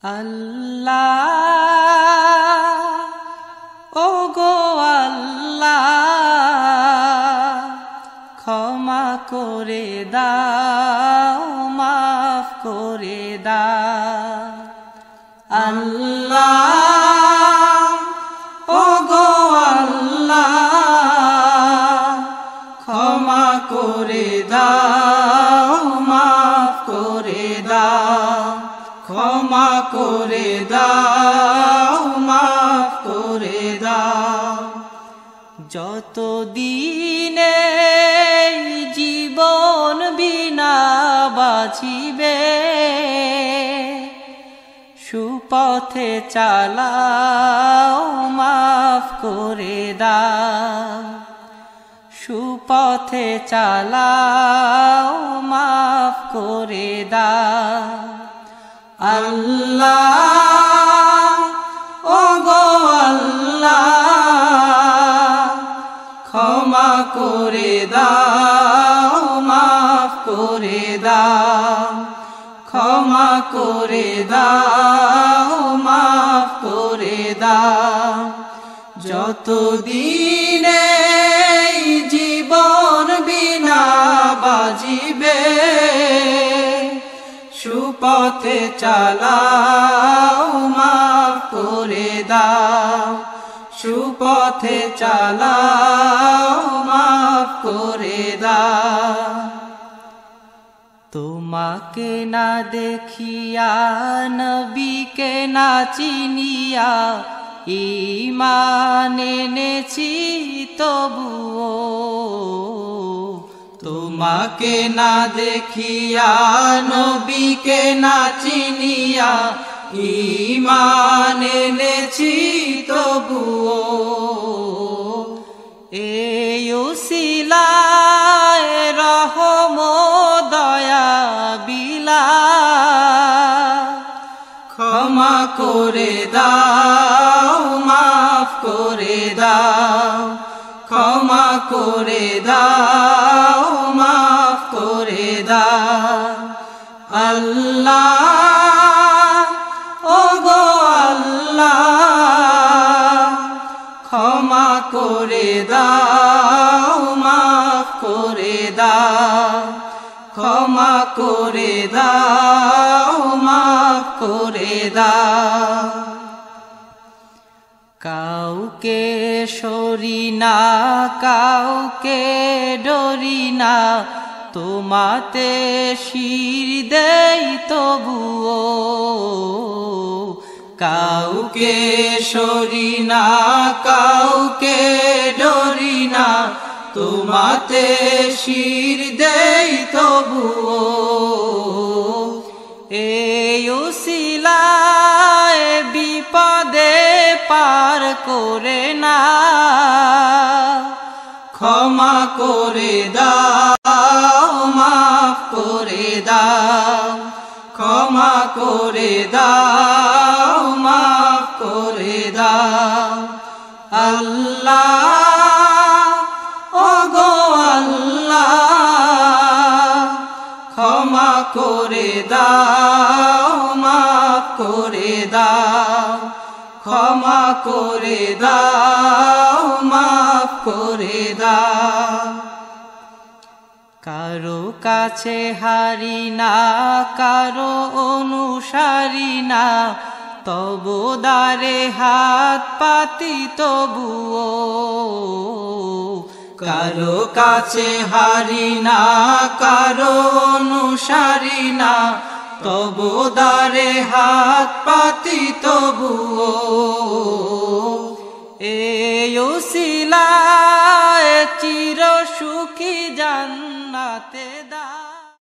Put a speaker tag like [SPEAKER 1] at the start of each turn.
[SPEAKER 1] আল্লাহ ও গো আল্লাহ ক্ষমা করে দাও মাফ করে দাও আল্লাহ ও গো আল্লাহ ক্ষমা করে দাও মাফ করে দাও ক্ষমা করে দাও মাফ করে দাও যত দিনে জীবন বিনা বাঁচিবে সুপথে চালাও মাফ করে দাও সুপথে চালাও মাফ করে দাও আল্লাহ ও গো আল্লাহ ক্ষমা করে দাও মাফ করে দাও ক্ষমা করে দাও মাফ করে দাও যত দিনে জীবন বিনা বাজিবে সুপথে চালাও মাফ করে দাও সুপথে চালাও মাফ করে দাও তোমাকে না দেখিয়া নবীকে না চিনিয়া ঈমান এনেছি তবুও তোমাকে না দেখিয়া নবীকে না চিনিয়া ঈমান এনেছি তবুও এই উসিলায় রহম দয়া বিলা ক্ষমা করে দাও মাফ করে দাও ক্ষমা করে দাও মাফ করে দাও আল্লাহ ও গো আল্লাহ ক্ষমা করে দাও মাফ করে দাও ক্ষমা করে দাও মাফ করে দাও কাউকে সরি না কাউকে ডরি না তোমাতে শির দেই তবুও কাউকে সরি না কাউকে ডরি না তোমাতে শির দেই তবুও এই উসিলায় বিপদে পার করে না ক্ষমা করে দাও মাফ করে দাও ক্ষমা করে দাও মাফ করে দাও আল্লাহ ও গো আল্লাহ ক্ষমা করে দাও মাফ করে দাও ক্ষমা করে দাও মাফ করে দাও কারো কাছে হারি না কারো অনুসারী না তবু দ্বারে হাত পাতি তবুও কারো কাছে হারি না কারো অনুসারী না তবু দ্বারে হাত পাতি তবুও এই উসিলায় চির সুখী জান্নাতে দা